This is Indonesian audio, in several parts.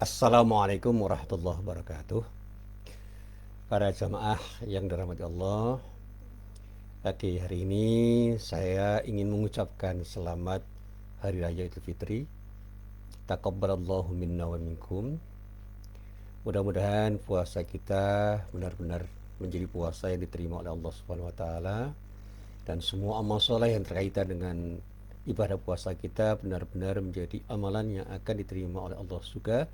Assalamualaikum warahmatullahi wabarakatuh. Para jamaah yang dirahmati Allah, pagi hari ini saya ingin mengucapkan selamat Hari Raya Idul Fitri. Taqabbalallahu minna wa minkum. Mudah-mudahan puasa kita benar-benar menjadi puasa yang diterima oleh Allah Subhanahu wa taala, dan semua amal soleh yang terkaitan dengan ibadah puasa kita benar-benar menjadi amalan yang akan diterima oleh Allah juga.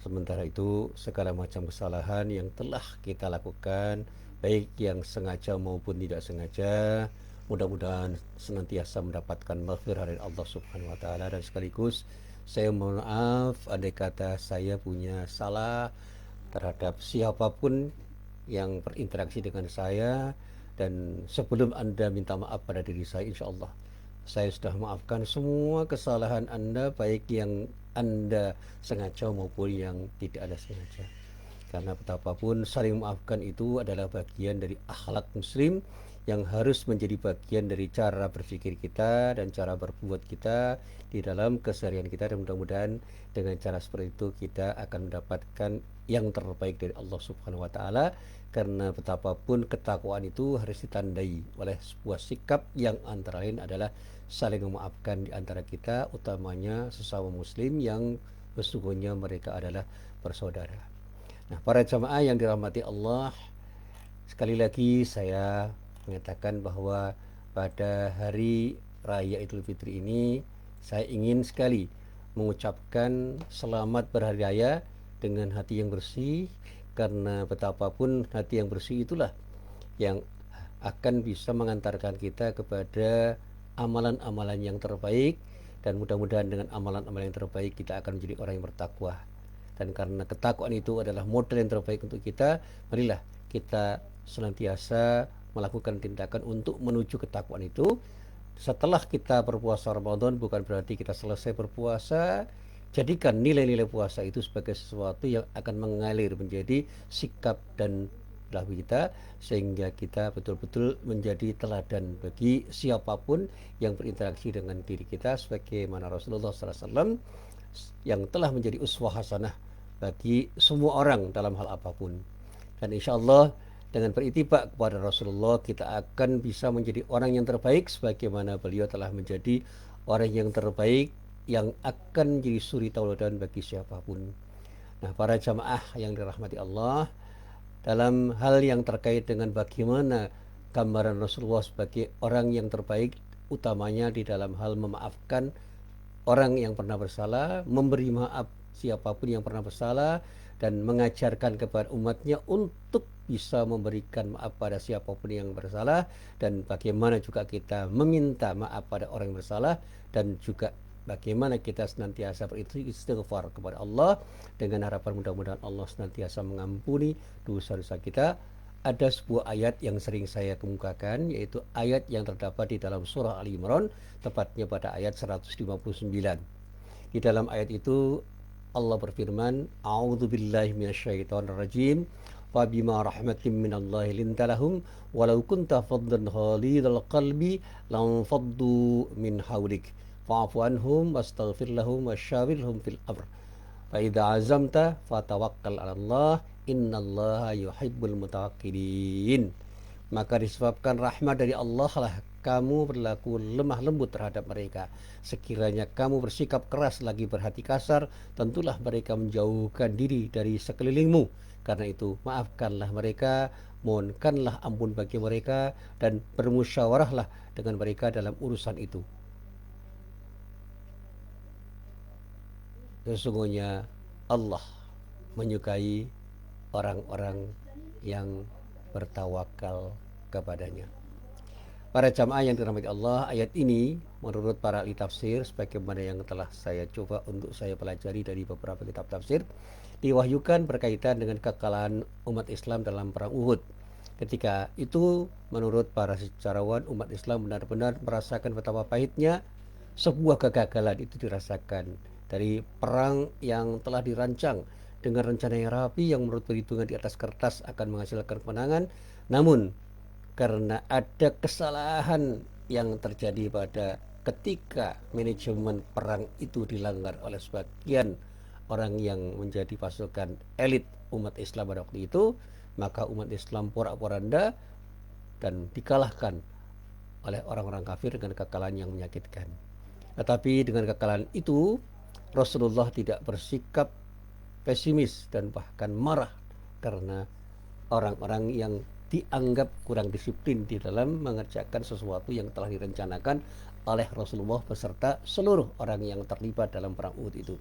Sementara itu, segala macam kesalahan yang telah kita lakukan, baik yang sengaja maupun tidak sengaja, mudah-mudahan senantiasa mendapatkan maghfirah dari Allah Subhanahu wa taala. Dan sekaligus saya mohon maaf andai kata saya punya salah terhadap siapapun yang berinteraksi dengan saya, dan sebelum Anda minta maaf pada diri saya, insya Allah saya sudah maafkan semua kesalahan Anda, baik yang Anda sengaja maupun yang tidak ada sengaja. Karena betapapun saling memaafkan itu adalah bagian dari akhlak muslim yang harus menjadi bagian dari cara berpikir kita dan cara berbuat kita di dalam keseharian kita, dan mudah-mudahan dengan cara seperti itu kita akan mendapatkan yang terbaik dari Allah Subhanahu wa taala. Karena betapapun ketakwaan itu harus ditandai oleh sebuah sikap yang antara lain adalah saling memaafkan di antara kita, utamanya sesama muslim yang sesungguhnya mereka adalah bersaudara. Nah, para jamaah yang dirahmati Allah, sekali lagi saya mengatakan bahwa pada hari Raya Idul Fitri ini saya ingin sekali mengucapkan selamat berhari raya dengan hati yang bersih, karena betapapun hati yang bersih itulah yang akan bisa mengantarkan kita kepada amalan-amalan yang terbaik, dan mudah-mudahan dengan amalan-amalan yang terbaik kita akan menjadi orang yang bertakwa. Dan karena ketakwaan itu adalah modal yang terbaik untuk kita, marilah kita senantiasa melakukan tindakan untuk menuju ketakwaan itu. Setelah kita berpuasa Ramadan, bukan berarti kita selesai berpuasa. Jadikan nilai-nilai puasa itu sebagai sesuatu yang akan mengalir menjadi sikap dan perilaku kita, sehingga kita betul-betul menjadi teladan bagi siapapun yang berinteraksi dengan diri kita, sebagaimana Rasulullah SAW yang telah menjadi uswah hasanah bagi semua orang dalam hal apapun. Dan insya Allah dengan beritibak kepada Rasulullah, kita akan bisa menjadi orang yang terbaik sebagaimana beliau telah menjadi orang yang terbaik yang akan menjadi suri tauladan bagi siapapun. Nah, para jamaah yang dirahmati Allah, dalam hal yang terkait dengan bagaimana gambaran Rasulullah sebagai orang yang terbaik, utamanya di dalam hal memaafkan orang yang pernah bersalah, memberi maaf siapapun yang pernah bersalah, dan mengajarkan kepada umatnya untuk bisa memberikan maaf pada siapapun yang bersalah, dan bagaimana juga kita meminta maaf pada orang yang bersalah, dan juga bagaimana kita senantiasa beristighfar kepada Allah dengan harapan mudah-mudahan Allah senantiasa mengampuni dosa-dosa kita. Ada sebuah ayat yang sering saya kemukakan, yaitu ayat yang terdapat di dalam surah Ali Imran, tepatnya pada ayat 159. Di dalam ayat itu Allah berfirman, "A'udzubillahi minasyaitonirrajim. Fa bima rahmatin minallahi lintalahum walau kunta faddan ghalidhal qalbi lam faddu min hawlik fa'fu anhum wastaghfir lahum wasyawirhum fil amr. Fa idza azamta fatawakkal 'ala Allah innallaha yuhibbul mutawakkilin." Maka disebabkan rahmat dari Allah lah kamu berlaku lemah lembut terhadap mereka. Sekiranya kamu bersikap keras lagi berhati kasar, tentulah mereka menjauhkan diri dari sekelilingmu. Karena itu maafkanlah mereka, mohonkanlah ampun bagi mereka, dan bermusyawarahlah dengan mereka dalam urusan itu. Sesungguhnya Allah menyukai orang-orang yang bertawakal kepadanya. Para jamaah yang dirahmati Allah, ayat ini menurut para ahli tafsir, sebagaimana yang telah saya coba untuk saya pelajari dari beberapa kitab tafsir, diwahyukan berkaitan dengan kekalahan umat Islam dalam perang Uhud. Ketika itu menurut para sejarawan, umat Islam benar-benar merasakan betapa pahitnya sebuah kegagalan itu dirasakan dari perang yang telah dirancang dengan rencana yang rapi yang menurut perhitungan di atas kertas akan menghasilkan kemenangan, namun karena ada kesalahan yang terjadi pada ketika manajemen perang itu dilanggar oleh sebagian orang yang menjadi pasukan elit umat Islam pada waktu itu, maka umat Islam porak-poranda dan dikalahkan oleh orang-orang kafir dengan kekalahan yang menyakitkan. Tetapi dengan kekalahan itu, Rasulullah tidak bersikap pesimis dan bahkan marah karena orang-orang yang dianggap kurang disiplin di dalam mengerjakan sesuatu yang telah direncanakan oleh Rasulullah beserta seluruh orang yang terlibat dalam perang Uhud itu.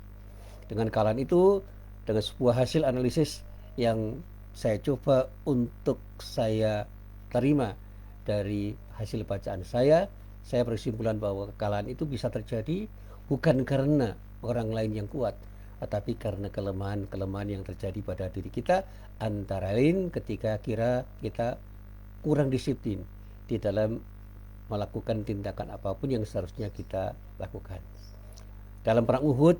Dengan kekalahan itu, dengan sebuah hasil analisis yang saya coba untuk saya terima dari hasil bacaan saya berkesimpulan bahwa kekalahan itu bisa terjadi bukan karena orang lain yang kuat, tetapi karena kelemahan-kelemahan yang terjadi pada diri kita, antara lain ketika kita kurang disiplin di dalam melakukan tindakan apapun yang seharusnya kita lakukan. Dalam perang Uhud,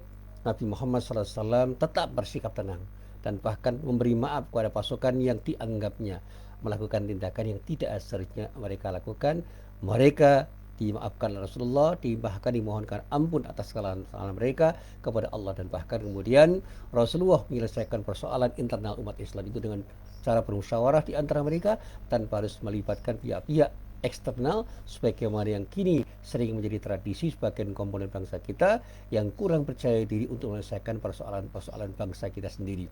Nabi Muhammad SAW tetap bersikap tenang dan bahkan memberi maaf kepada pasukan yang dianggapnya melakukan tindakan yang tidak seharusnya mereka lakukan. Mereka dimaafkan oleh Rasulullah, bahkan dimohonkan ampun atas kesalahan mereka kepada Allah, dan bahkan kemudian Rasulullah menyelesaikan persoalan internal umat Islam itu dengan cara bermusyawarah di antara mereka tanpa harus melibatkan pihak-pihak eksternal, sebagaimana yang kini sering menjadi tradisi sebagian komponen bangsa kita yang kurang percaya diri untuk menyelesaikan persoalan-persoalan bangsa kita sendiri.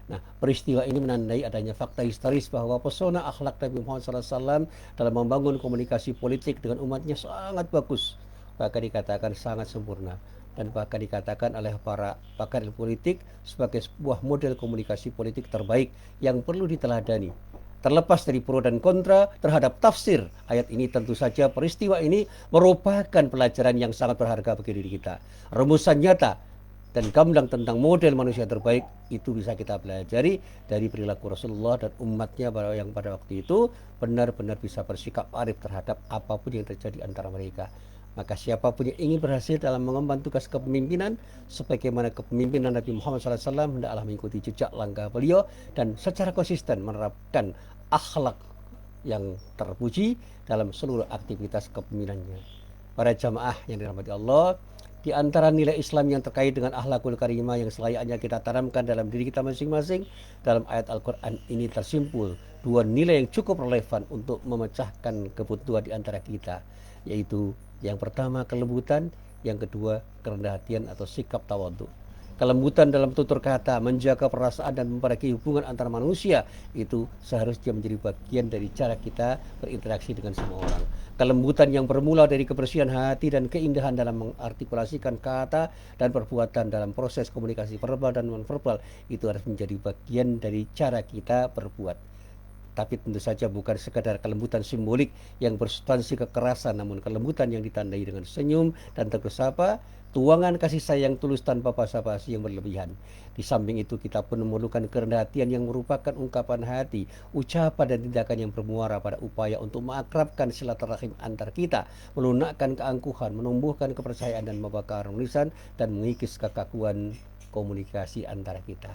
Nah, peristiwa ini menandai adanya fakta historis bahwa pesona akhlak Nabi Muhammad SAW dalam membangun komunikasi politik dengan umatnya sangat bagus, bahkan dikatakan sangat sempurna, dan bahkan dikatakan oleh para pakar politik sebagai sebuah model komunikasi politik terbaik yang perlu diteladani. Terlepas dari pro dan kontra terhadap tafsir ayat ini, tentu saja peristiwa ini merupakan pelajaran yang sangat berharga bagi diri kita. Rumusan nyata dan gamblang tentang model manusia terbaik itu bisa kita pelajari dari perilaku Rasulullah dan umatnya yang pada waktu itu benar-benar bisa bersikap arif terhadap apapun yang terjadi antara mereka. Maka siapapun yang ingin berhasil dalam mengemban tugas kepemimpinan sebagaimana kepemimpinan Nabi Muhammad SAW, hendaklah mengikuti jejak langkah beliau dan secara konsisten menerapkan akhlak yang terpuji dalam seluruh aktivitas kepemimpinannya. Para jamaah yang dirahmati Allah, di antara nilai Islam yang terkait dengan akhlakul karimah yang selayaknya kita tanamkan dalam diri kita masing-masing, dalam ayat Al-Quran ini tersimpul dua nilai yang cukup relevan untuk memecahkan kebutuhan di antara kita, yaitu yang pertama kelembutan, yang kedua kerendahan hatian atau sikap tawadhu. Kelembutan dalam tutur kata, menjaga perasaan dan memperbaiki hubungan antara manusia itu seharusnya menjadi bagian dari cara kita berinteraksi dengan semua orang. Kelembutan yang bermula dari kebersihan hati dan keindahan dalam mengartikulasikan kata dan perbuatan dalam proses komunikasi verbal dan non-verbal itu harus menjadi bagian dari cara kita berbuat. Tapi tentu saja bukan sekadar kelembutan simbolik yang bersubstansi kekerasan, namun kelembutan yang ditandai dengan senyum dan tegur sapa, tuangan kasih sayang tulus tanpa basa-basi yang berlebihan. Di samping itu kita pun memerlukan kerendahan hatian yang merupakan ungkapan hati, ucapan dan tindakan yang bermuara pada upaya untuk mengakrabkan silaturahim antar kita, melunakkan keangkuhan, menumbuhkan kepercayaan dan membakar harmonisan dan mengikis kekakuan komunikasi antara kita.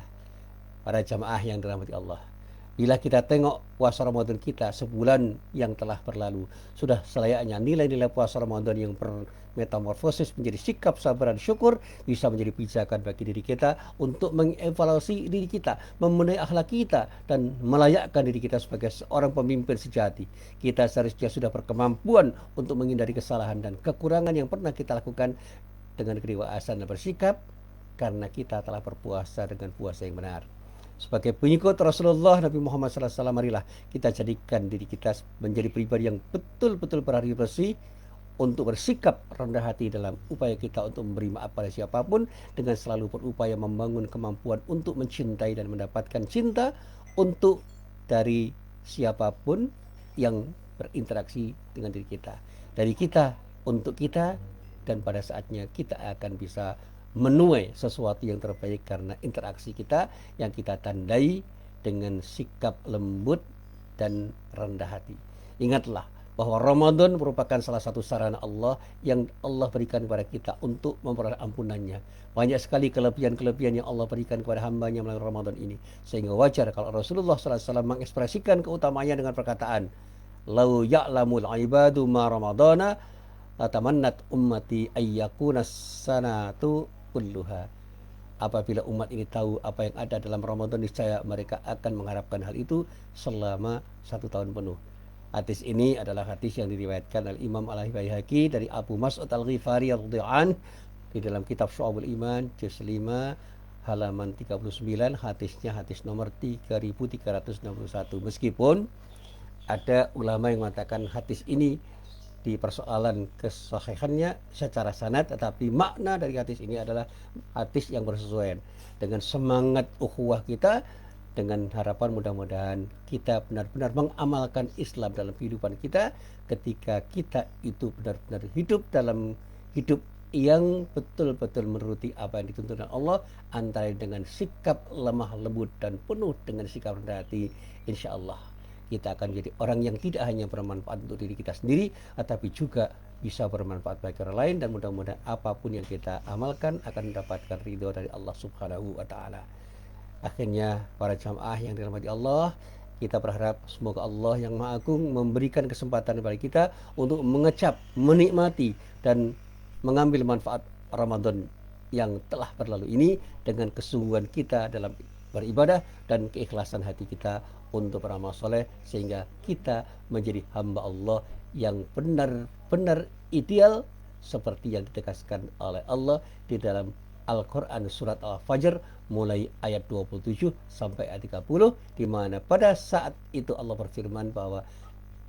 Para jamaah yang dirahmati Allah, bila kita tengok puasa Ramadan kita sebulan yang telah berlalu, sudah selayaknya nilai-nilai puasa Ramadan yang bermetamorfosis menjadi sikap sabar dan syukur bisa menjadi pijakan bagi diri kita untuk mengevaluasi diri kita, membenahi akhlak kita, dan melayakkan diri kita sebagai seorang pemimpin sejati. Kita seharusnya sudah berkemampuan untuk menghindari kesalahan dan kekurangan yang pernah kita lakukan dengan kedewasaan dan bersikap karena kita telah berpuasa dengan puasa yang benar. Sebagai pengikut Rasulullah Nabi Muhammad SAW, marilah kita jadikan diri kita menjadi pribadi yang betul-betul berhati bersih untuk bersikap rendah hati dalam upaya kita untuk memberi maaf pada siapapun, dengan selalu berupaya membangun kemampuan untuk mencintai dan mendapatkan cinta untuk dari siapapun yang berinteraksi dengan diri kita. Dari kita untuk kita, dan pada saatnya kita akan bisa menuai sesuatu yang terbaik karena interaksi kita yang kita tandai dengan sikap lembut dan rendah hati. Ingatlah bahwa Ramadan merupakan salah satu sarana Allah yang Allah berikan kepada kita untuk memperoleh ampunannya. Banyak sekali kelebihan-kelebihan yang Allah berikan kepada hambanya melalui Ramadan ini, sehingga wajar kalau Rasulullah SAW mengekspresikan keutamaannya dengan perkataan, "Lau ya'lamul ibadu ma Ramadana atamannat ummati ayyakuna sanatu kulluha." Apabila umat ini tahu apa yang ada dalam Ramadan, niscaya mereka akan mengharapkan hal itu selama 1 tahun penuh. Hadis ini adalah hadis yang diriwayatkan oleh Imam Al-Baihaqi dari Abu Mas'ud Al-Ghifari radhiyallahu anhu di dalam kitab Syu'abul Iman juz 5 halaman 39, hadisnya hadis nomor 3361. Meskipun ada ulama yang mengatakan hadis ini di persoalan kesahihannya secara sanad, tetapi makna dari hadis ini adalah hadis yang bersesuaian dengan semangat ukhuwah kita, dengan harapan mudah-mudahan kita benar-benar mengamalkan Islam dalam kehidupan kita ketika kita itu benar-benar hidup dalam hidup yang betul-betul menuruti apa yang dituntut oleh Allah, antara dengan sikap lemah lembut dan penuh dengan sikap rendah hati. Insya Allah kita akan menjadi orang yang tidak hanya bermanfaat untuk diri kita sendiri, tetapi juga bisa bermanfaat bagi orang lain, dan mudah-mudahan apapun yang kita amalkan akan mendapatkan ridho dari Allah Subhanahu wa Ta'ala. Akhirnya, para jamaah yang dirahmati Allah, kita berharap semoga Allah yang Maha Agung memberikan kesempatan kepada kita untuk mengecap, menikmati, dan mengambil manfaat Ramadan yang telah berlalu ini dengan kesungguhan kita dalam beribadah dan keikhlasan hati kita untuk beramal soleh, sehingga kita menjadi hamba Allah yang benar-benar ideal seperti yang ditegaskan oleh Allah di dalam Al-Quran surat Al-Fajr mulai ayat 27 sampai ayat 30, di mana pada saat itu Allah berfirman bahwa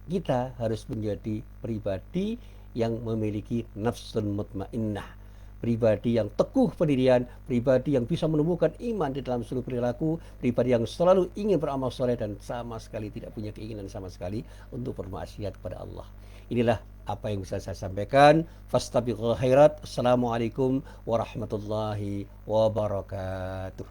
kita harus menjadi pribadi yang memiliki nafsun mutmainnah, pribadi yang teguh pendirian, pribadi yang bisa menumbuhkan iman di dalam seluruh perilaku, pribadi yang selalu ingin beramal soleh dan sama sekali tidak punya keinginan sama sekali untuk bermaksiat kepada Allah. Inilah apa yang bisa saya sampaikan. Fastabiqul khairat. Assalamualaikum warahmatullahi wabarakatuh.